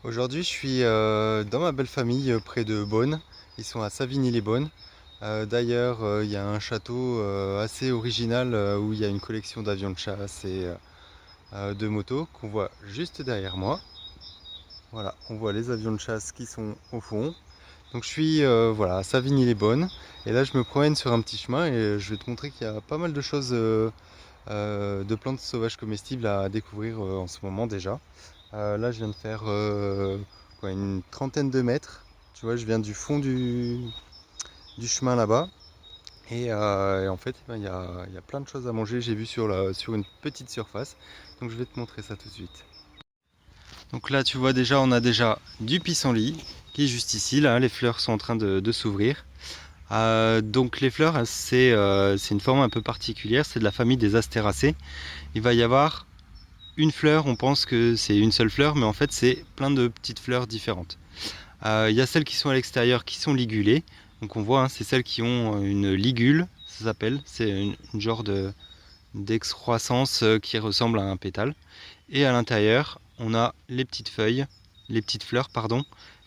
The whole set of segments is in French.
Aujourd'hui, je suis dans ma belle famille près de Beaune. Ils sont à Savigny-les-Beaunes. D'ailleurs, il y a un château assez original où il y a une collection d'avions de chasse et de motos qu'on voit juste derrière moi. Voilà, on voit les avions de chasse qui sont au fond. Donc je suis voilà, à Savigny-les-Beaunes et là je me promène sur un petit chemin et je vais te montrer qu'il y a pas mal de choses de plantes sauvages comestibles à découvrir en ce moment déjà. Là, je viens de faire une trentaine de mètres. Tu vois, je viens du fond du chemin là-bas. Et en fait, il y a plein de choses à manger. J'ai vu sur une petite surface. Donc, je vais te montrer ça tout de suite. Donc là, tu vois déjà, on a déjà du pissenlit qui est juste ici. Là, les fleurs sont en train de s'ouvrir. Donc les fleurs, c'est une forme un peu particulière. C'est de la famille des Astéracées. Il va y avoir une fleur, on pense que c'est une seule fleur, mais en fait c'est plein de petites fleurs différentes. Il y a celles qui sont à l'extérieur qui sont ligulées, donc on voit, hein, c'est celles qui ont une ligule, ça s'appelle, c'est une genre d'excroissance qui ressemble à un pétale. Et à l'intérieur, on a les petites feuilles, les petites fleurs, pardon,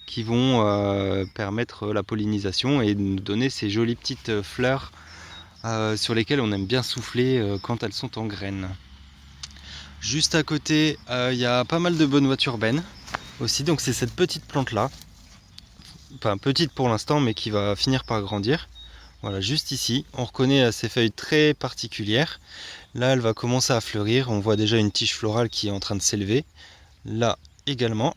qui vont permettre la pollinisation et nous donner ces jolies petites fleurs sur lesquelles on aime bien souffler quand elles sont en graines. Juste à côté, il y a pas mal de benoîtes urbaines aussi, donc c'est cette petite plante là, enfin petite pour l'instant mais qui va finir par grandir. Voilà, juste ici, on reconnaît ses feuilles très particulières. Là, elle va commencer à fleurir, on voit déjà une tige florale qui est en train de s'élever. Là également.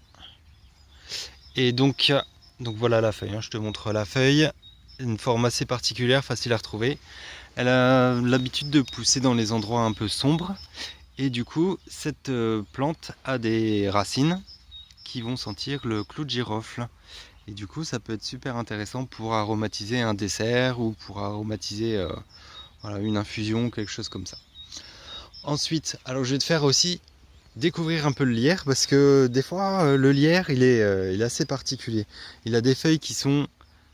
Et donc voilà la feuille, hein. Je te montre la feuille, une forme assez particulière, facile à retrouver. Elle a l'habitude de pousser dans les endroits un peu sombres. Et du coup, cette plante a des racines qui vont sentir le clou de girofle. Et du coup, ça peut être super intéressant pour aromatiser un dessert ou pour aromatiser voilà, une infusion, quelque chose comme ça. Ensuite, alors je vais te faire aussi découvrir un peu le lierre parce que des fois, le lierre, il est assez particulier. Il a des feuilles qui sont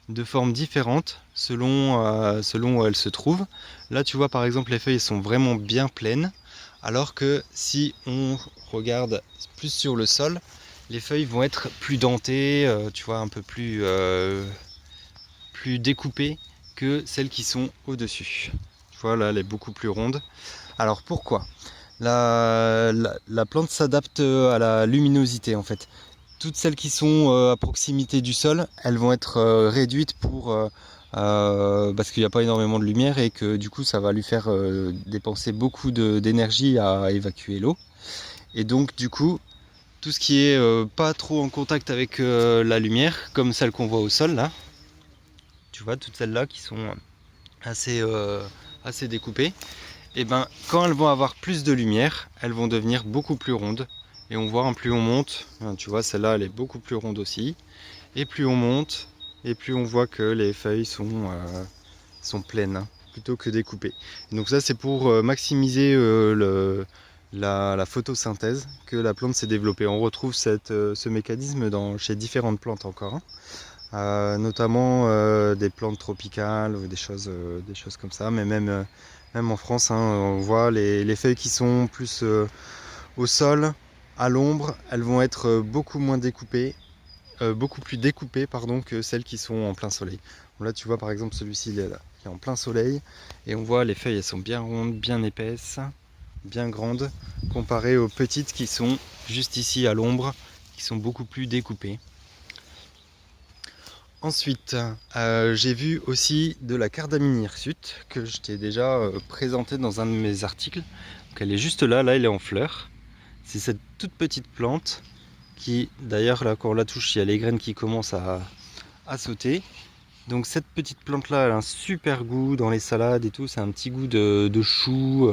de formes différentes selon où elles se trouvent. Là, tu vois, par exemple, les feuilles sont vraiment bien pleines. Alors que si on regarde plus sur le sol, les feuilles vont être plus dentées, tu vois, un peu plus découpées que celles qui sont au-dessus. Tu vois, là, elle est beaucoup plus ronde. Alors pourquoi la plante s'adapte à la luminosité en fait. Toutes celles qui sont à proximité du sol, elles vont être réduites parce qu'il n'y a pas énormément de lumière et que du coup ça va lui faire dépenser beaucoup d'énergie à évacuer l'eau. Et donc du coup, tout ce qui est pas trop en contact avec la lumière, comme celle qu'on voit au sol là, tu vois, toutes celles-là qui sont assez, assez découpées, et ben quand elles vont avoir plus de lumière, elles vont devenir beaucoup plus rondes. Et on voit, plus on monte, tu vois, celle-là elle est beaucoup plus ronde aussi. Et plus on monte, et plus on voit que les feuilles sont pleines, hein, plutôt que découpées. Donc ça c'est pour maximiser la photosynthèse que la plante s'est développée. On retrouve ce mécanisme chez différentes plantes encore, hein. Notamment des plantes tropicales ou des choses comme ça, mais même en France, hein, on voit les feuilles qui sont plus au sol, à l'ombre, elles vont être beaucoup plus découpées pardon, que celles qui sont en plein soleil. Bon, là tu vois par exemple celui-ci il est là, qui est en plein soleil, et on voit les feuilles elles sont bien rondes, bien épaisses, bien grandes, comparées aux petites qui sont juste ici à l'ombre, qui sont beaucoup plus découpées. Ensuite, j'ai vu aussi de la cardamine hirsute que je t'ai déjà présenté dans un de mes articles. Donc elle est juste là, elle est en fleurs. C'est cette toute petite plante qui, d'ailleurs, là quand on la touche, il y a les graines qui commencent à sauter. Donc cette petite plante là, elle a un super goût dans les salades et tout, c'est un petit goût de chou,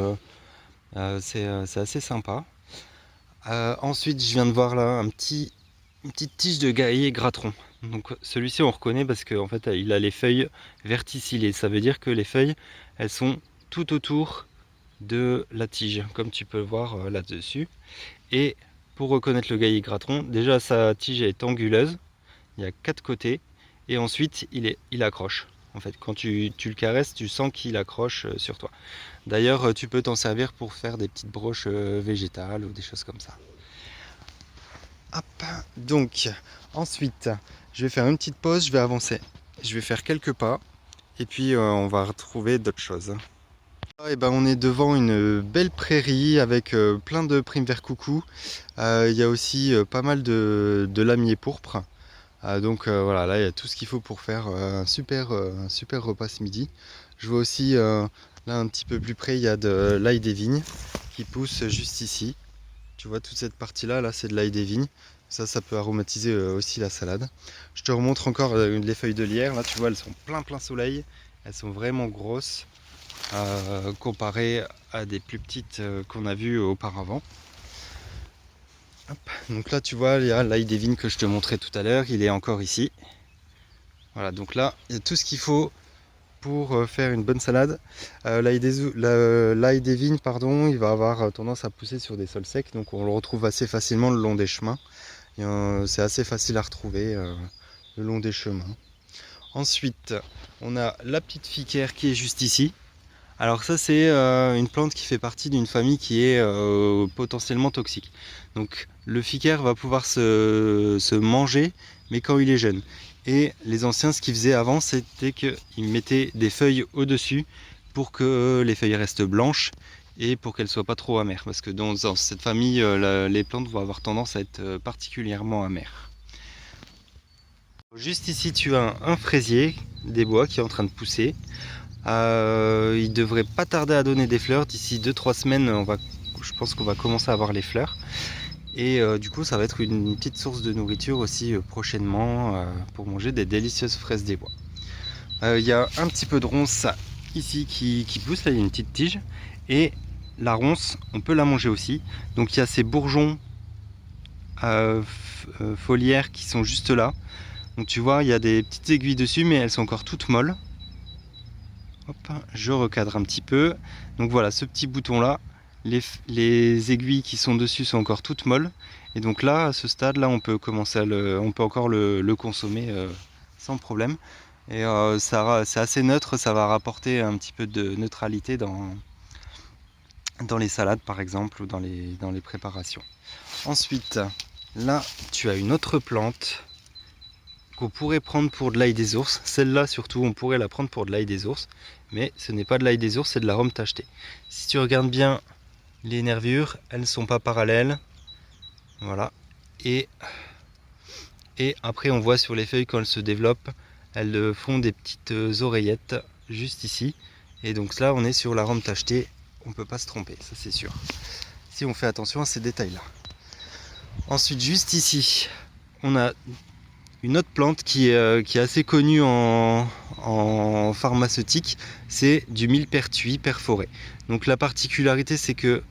c'est assez sympa. Ensuite, je viens de voir là une petite tige de gaillet gratteron. Donc celui-ci on reconnaît parce qu'en fait il a les feuilles verticillées. Ça veut dire que les feuilles elles sont tout autour de la tige, comme tu peux le voir là-dessus. Et pour reconnaître le gaillet gratteron, déjà sa tige est anguleuse, il y a 4 côtés, et ensuite il accroche. En fait, quand tu le caresses, tu sens qu'il accroche sur toi. D'ailleurs, tu peux t'en servir pour faire des petites broches végétales ou des choses comme ça. Hop. Donc ensuite, je vais faire une petite pause, je vais avancer. Je vais faire quelques pas et puis on va retrouver d'autres choses. Et ben, on est devant une belle prairie avec plein de primes vert coucou. Il y a aussi pas mal de lamiers pourpres. Donc voilà, là il y a tout ce qu'il faut pour faire un super repas ce midi. Je vois aussi là un petit peu plus près, il y a de l'ail des vignes qui pousse juste ici. Tu vois toute cette partie là, c'est de l'ail des vignes. Ça peut aromatiser aussi la salade. Je te remontre encore les feuilles de lierre. Là tu vois, elles sont plein soleil. Elles sont vraiment grosses comparées à des plus petites qu'on a vues auparavant. Hop. Donc là tu vois, il y a l'ail des vignes que je te montrais tout à l'heure, il est encore ici. Voilà, donc là il y a tout ce qu'il faut pour faire une bonne salade. L'ail des vignes, pardon, il va avoir tendance à pousser sur des sols secs, donc on le retrouve assez facilement le long des chemins. C'est assez facile à retrouver le long des chemins. Ensuite, on a la petite ficaire qui est juste ici. Alors ça c'est une plante qui fait partie d'une famille qui est potentiellement toxique. Donc le ficaire va pouvoir se manger, mais quand il est jeune. Et les anciens, ce qu'ils faisaient avant, c'était qu'ils mettaient des feuilles au-dessus pour que les feuilles restent blanches et pour qu'elles ne soient pas trop amères. Parce que dans cette famille, les plantes vont avoir tendance à être particulièrement amères. Juste ici, tu as un fraisier des bois qui est en train de pousser. Il devrait pas tarder à donner des fleurs. D'ici 2-3 semaines, je pense qu'on va commencer à avoir les fleurs. Et du coup, ça va être une petite source de nourriture aussi prochainement pour manger des délicieuses fraises des bois. Il y a un petit peu de ronce ici qui pousse. Là, il y a une petite tige. Et la ronce, on peut la manger aussi. Donc il y a ces bourgeons foliaires qui sont juste là. Donc tu vois, il y a des petites aiguilles dessus, mais elles sont encore toutes molles. Hop, je recadre un petit peu. Donc voilà, ce petit bouton là, les aiguilles qui sont dessus sont encore toutes molles. Et donc là, à ce stade là, on peut encore le consommer sans problème. Et c'est assez neutre, ça va rapporter un petit peu de neutralité dans les salades par exemple ou dans les préparations. Ensuite, là, tu as une autre plante qu'on pourrait prendre pour de l'ail des ours. Celle-là surtout, on pourrait la prendre pour de l'ail des ours, mais ce n'est pas de l'ail des ours, c'est de la rome tachetée. Si tu regardes bien les nervures, elles ne sont pas parallèles. Voilà. Et après on voit sur les feuilles quand elles se développent, elles font des petites oreillettes juste ici. Et donc là on est sur la rome tachetée, on ne peut pas se tromper, ça c'est sûr. Si on fait attention à ces détails-là. Ensuite juste ici, on a une autre plante qui est assez connue en pharmaceutique, c'est du millepertuis perforé. Donc la particularité c'est que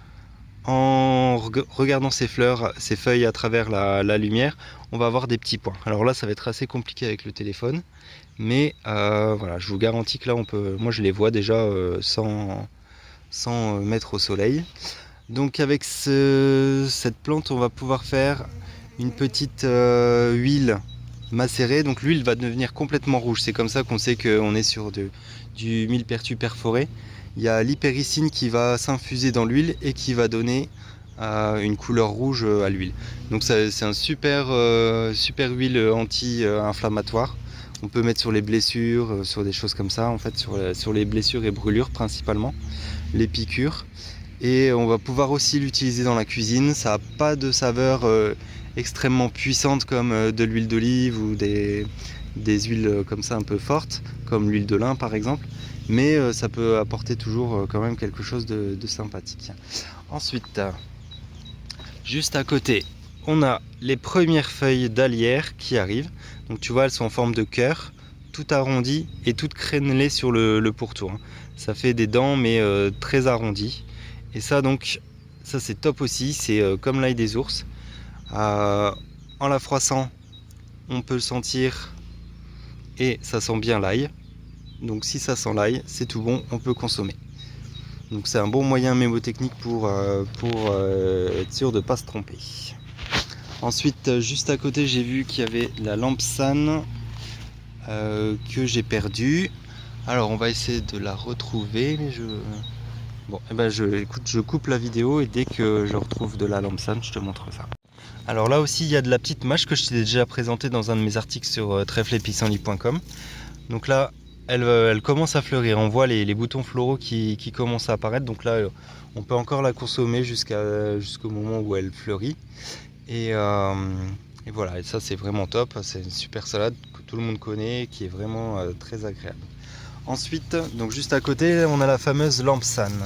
en regardant ces fleurs, ces feuilles à travers la lumière, on va avoir des petits points. Alors là ça va être assez compliqué avec le téléphone, mais voilà, je vous garantis que là moi je les vois déjà sans mettre au soleil. Donc avec cette plante on va pouvoir faire une petite huile macérée, donc l'huile va devenir complètement rouge. C'est comme ça qu'on sait qu'on est sur du millepertuis perforé. Il y a l'hypericine qui va s'infuser dans l'huile et qui va donner une couleur rouge à l'huile. Donc c'est un super huile anti-inflammatoire. On peut mettre sur les blessures, sur des choses comme ça, en fait sur les blessures et brûlures principalement, les piqûres. Et on va pouvoir aussi l'utiliser dans la cuisine. Ça n'a pas de saveur extrêmement puissante comme de l'huile d'olive ou des huiles comme ça un peu fortes, comme l'huile de lin par exemple. Mais ça peut apporter toujours quand même quelque chose de sympathique. Ensuite, juste à côté, on a les premières feuilles d'alière qui arrivent. Donc tu vois, elles sont en forme de cœur, tout arrondies et toutes crénelées sur le pourtour. Ça fait des dents mais très arrondies. Et ça donc, ça c'est top aussi, c'est comme l'ail des ours. En la froissant, on peut le sentir et ça sent bien l'ail. Donc si ça sent l'ail, c'est tout bon, on peut consommer. Donc c'est un bon moyen mémotechnique pour être sûr de ne pas se tromper. Ensuite, juste à côté, j'ai vu qu'il y avait la lampsane que j'ai perdue. Alors on va essayer de la retrouver, mais Bon, eh ben écoute, je coupe la vidéo et dès que je retrouve de la lampsane, je te montre ça. Alors là aussi il y a de la petite mâche que je t'ai déjà présentée dans un de mes articles sur trèfleetpissenlit.com. Donc là elle commence à fleurir, on voit les boutons floraux qui commencent à apparaître, donc là on peut encore la consommer jusqu'au moment où elle fleurit. Et voilà, et ça c'est vraiment top, c'est une super salade que tout le monde connaît, qui est vraiment très agréable. Ensuite, donc juste à côté, on a la fameuse lampsane,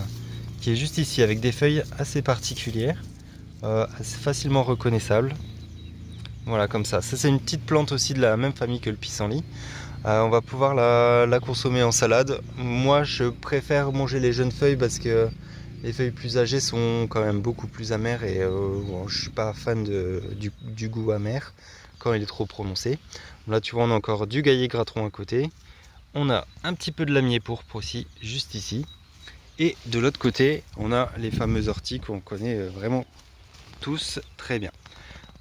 qui est juste ici, avec des feuilles assez particulières, assez facilement reconnaissables. Voilà, comme ça. Ça c'est une petite plante aussi de la même famille que le pissenlit. On va pouvoir la consommer en salade. Moi je préfère manger les jeunes feuilles parce que les feuilles plus âgées sont quand même beaucoup plus amères et bon, je suis pas fan du goût amer quand il est trop prononcé. Là tu vois on a encore du gaillet gratron à côté. On a un petit peu de lamier pourpre aussi juste ici. Et de l'autre côté on a les fameuses orties qu'on connaît vraiment tous très bien.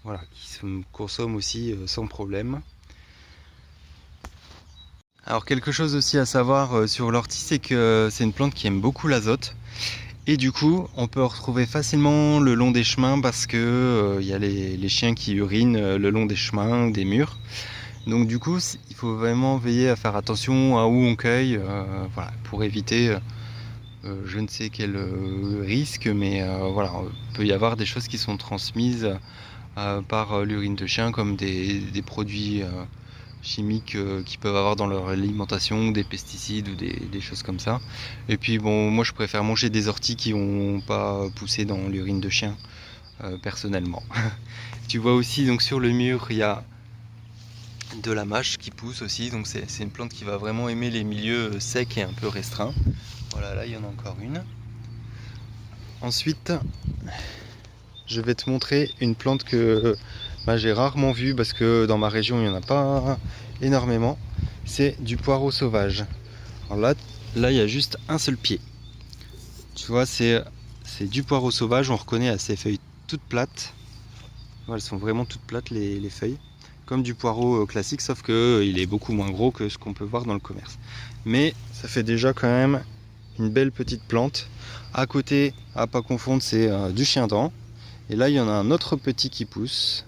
Voilà, qui se consomment aussi sans problème. Alors quelque chose aussi à savoir sur l'ortie, c'est que c'est une plante qui aime beaucoup l'azote. Et du coup, on peut en retrouver facilement le long des chemins parce que y a les chiens qui urinent le long des chemins ou des murs. Donc du coup, il faut vraiment veiller à faire attention à où on cueille, voilà, pour éviter je ne sais quel risque, mais voilà, il peut y avoir des choses qui sont transmises par l'urine de chien, comme des produits chimiques qu'ils peuvent avoir dans leur alimentation, des pesticides ou des choses comme ça. Et puis bon, moi je préfère manger des orties qui n'ont pas poussé dans l'urine de chien, personnellement. Tu vois aussi donc sur le mur il y a de la mâche qui pousse aussi, donc c'est une plante qui va vraiment aimer les milieux secs et un peu restreints. Voilà, là il y en a encore une. Ensuite, je vais te montrer une plante que j'ai rarement vue parce que dans ma région il n'y en a pas énormément. C'est du poireau sauvage. Alors là il y a juste un seul pied. Tu vois, c'est du poireau sauvage, on reconnaît à ses feuilles toutes plates. Elles sont vraiment toutes plates les feuilles, comme du poireau classique, sauf que il est beaucoup moins gros que ce qu'on peut voir dans le commerce. Mais ça fait déjà quand même une belle petite plante. À côté, à pas confondre, c'est du chien-dent. Et là, il y en a un autre petit qui pousse.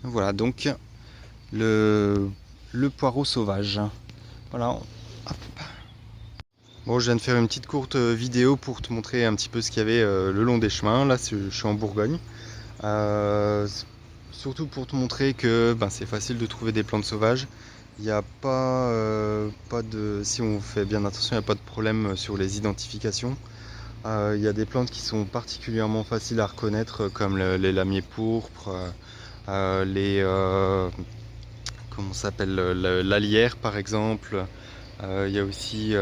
Voilà, donc le poireau sauvage. Voilà. Hop. Bon, je viens de faire une petite courte vidéo pour te montrer un petit peu ce qu'il y avait le long des chemins. Là, je suis en Bourgogne. Surtout pour te montrer que c'est facile de trouver des plantes sauvages. Il n'y a pas de, si on fait bien attention, il n'y a pas de problème sur les identifications. Il y a des plantes qui sont particulièrement faciles à reconnaître, comme les lamiers pourpres, comment s'appelle, l'alière par exemple. Il y a aussi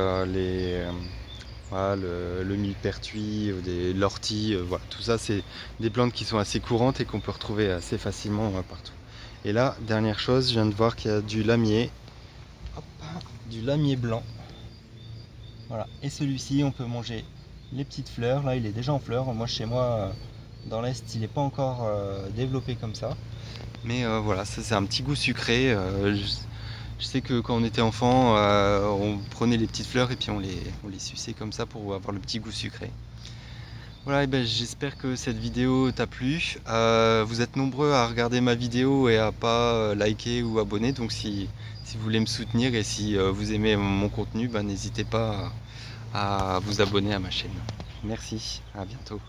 voilà, le millepertuis, l'ortie, voilà, tout ça c'est des plantes qui sont assez courantes et qu'on peut retrouver assez facilement partout. Et là, dernière chose, je viens de voir qu'il y a du lamier, hop, du lamier blanc. Voilà, et celui-ci on peut manger les petites fleurs. Là il est déjà en fleurs, moi chez moi dans l'est il n'est pas encore développé comme ça. Mais voilà, ça c'est un petit goût sucré. Je sais que quand on était enfant, on prenait les petites fleurs et puis on les suçait comme ça pour avoir le petit goût sucré. Voilà, et j'espère que cette vidéo t'a plu. Vous êtes nombreux à regarder ma vidéo et à pas liker ou abonner, donc si vous voulez me soutenir et si vous aimez mon contenu, n'hésitez pas à vous abonner à ma chaîne. Merci, à bientôt.